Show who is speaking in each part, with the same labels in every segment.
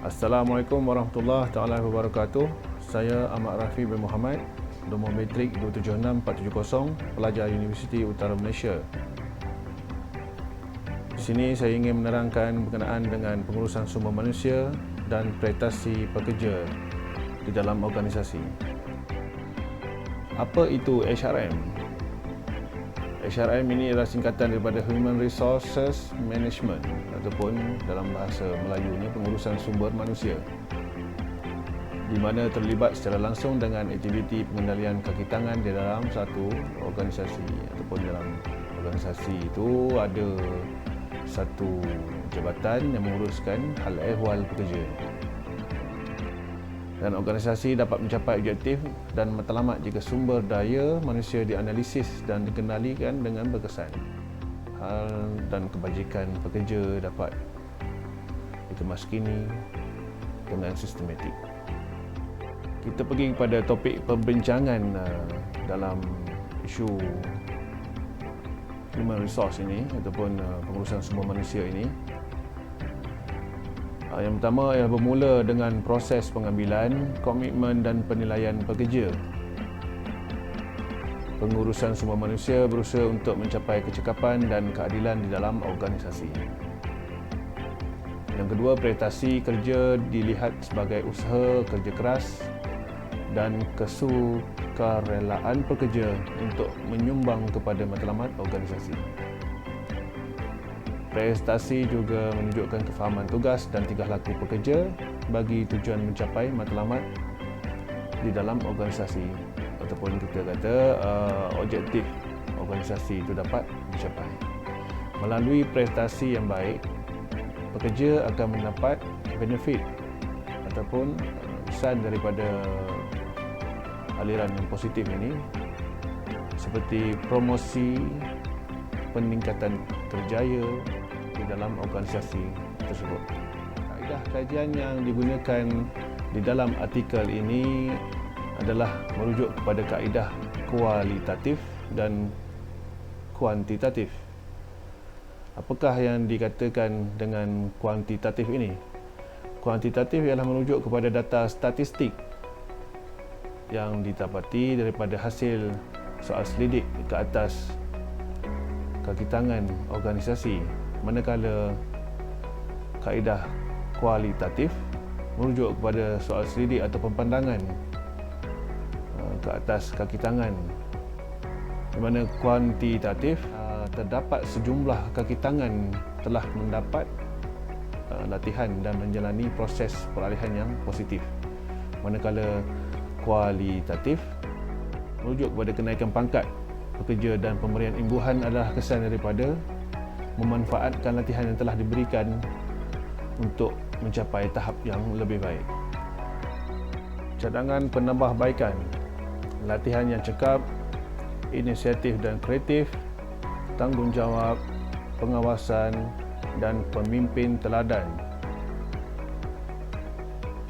Speaker 1: Assalamualaikum warahmatullahi taala wabarakatuh. Saya Ahmad Rafi bin Muhammad, nombor metrik 276470, pelajar Universiti Utara Malaysia. Di sini saya ingin menerangkan berkenaan dengan pengurusan sumber manusia dan prestasi pekerja di dalam organisasi. Apa itu HRM? HRM ini adalah singkatan daripada Human Resources Management ataupun dalam bahasa Melayunya pengurusan sumber manusia, di mana terlibat secara langsung dengan aktiviti pengendalian kaki tangan di dalam satu organisasi ataupun dalam organisasi itu ada satu jabatan yang menguruskan hal ehwal pekerja. Dan organisasi dapat mencapai objektif dan matlamat jika sumber daya manusia dianalisis dan dikendalikan dengan berkesan. Hal dan kebajikan pekerja dapat dikemaskini dengan sistematik. Kita pergi kepada topik perbincangan dalam isu human resource ini ataupun pengurusan sumber manusia ini. Yang pertama ialah bermula dengan proses pengambilan, komitmen dan penilaian pekerja. Pengurusan sumber manusia berusaha untuk mencapai kecekapan dan keadilan di dalam organisasi. Yang kedua, prestasi kerja dilihat sebagai usaha kerja keras dan kesukarelaan pekerja untuk menyumbang kepada matlamat organisasi. Prestasi juga menunjukkan kefahaman tugas dan tingkah laku pekerja bagi tujuan mencapai matlamat di dalam organisasi ataupun kita kata objektif organisasi itu dapat dicapai. Melalui prestasi yang baik, pekerja akan mendapat benefit ataupun kesan daripada aliran yang positif ini seperti promosi, peningkatan kerjaya di dalam organisasi tersebut. Kaedah kajian yang digunakan di dalam artikel ini adalah merujuk kepada kaedah kualitatif dan kuantitatif. Apakah yang dikatakan dengan kuantitatif ini? Kuantitatif ialah merujuk kepada data statistik yang didapati daripada hasil soal selidik ke atas kaki tangan organisasi, manakala kaedah kualitatif merujuk kepada soal selidik atau pandangan ke atas kaki tangan, di mana kuantitatif terdapat sejumlah kaki tangan telah mendapat latihan dan menjalani proses peralihan yang positif, manakala kualitatif merujuk kepada kenaikan pangkat pekerja dan pemberian imbuhan adalah kesan daripada memanfaatkan latihan yang telah diberikan untuk mencapai tahap yang lebih baik. Cadangan penambahbaikan, latihan yang cekap, inisiatif dan kreatif, tanggungjawab, pengawasan dan pemimpin teladan.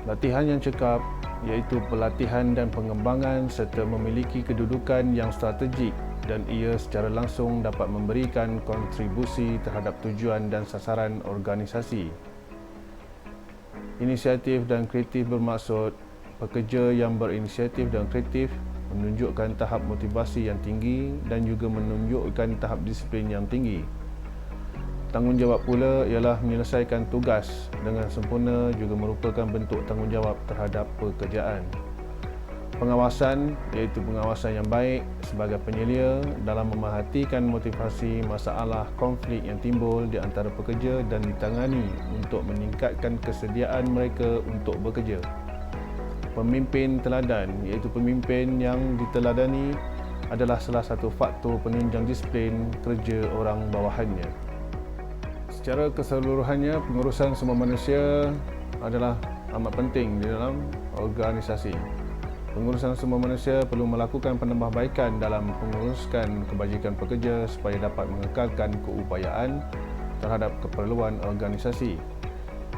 Speaker 1: Latihan yang cekap iaitu pelatihan dan pengembangan serta memiliki kedudukan yang strategik dan ia secara langsung dapat memberikan kontribusi terhadap tujuan dan sasaran organisasi. Inisiatif dan kreatif bermaksud pekerja yang berinisiatif dan kreatif menunjukkan tahap motivasi yang tinggi dan juga menunjukkan tahap disiplin yang tinggi. Tanggungjawab pula ialah menyelesaikan tugas dengan sempurna juga merupakan bentuk tanggungjawab terhadap pekerjaan. Pengawasan iaitu pengawasan yang baik sebagai penyelia dalam memerhatikan motivasi masalah konflik yang timbul di antara pekerja dan ditangani untuk meningkatkan kesediaan mereka untuk bekerja. Pemimpin teladan iaitu pemimpin yang diteladani adalah salah satu faktor penunjang disiplin kerja orang bawahannya. Secara keseluruhannya, pengurusan sumber manusia adalah amat penting di dalam organisasi. Pengurusan sumber manusia perlu melakukan penambahbaikan dalam menguruskan kebajikan pekerja supaya dapat mengekalkan keupayaan terhadap keperluan organisasi.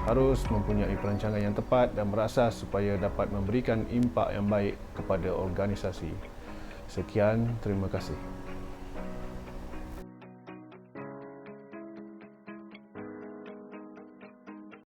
Speaker 1: Harus mempunyai perancangan yang tepat dan berasas supaya dapat memberikan impak yang baik kepada organisasi. Sekian, terima kasih.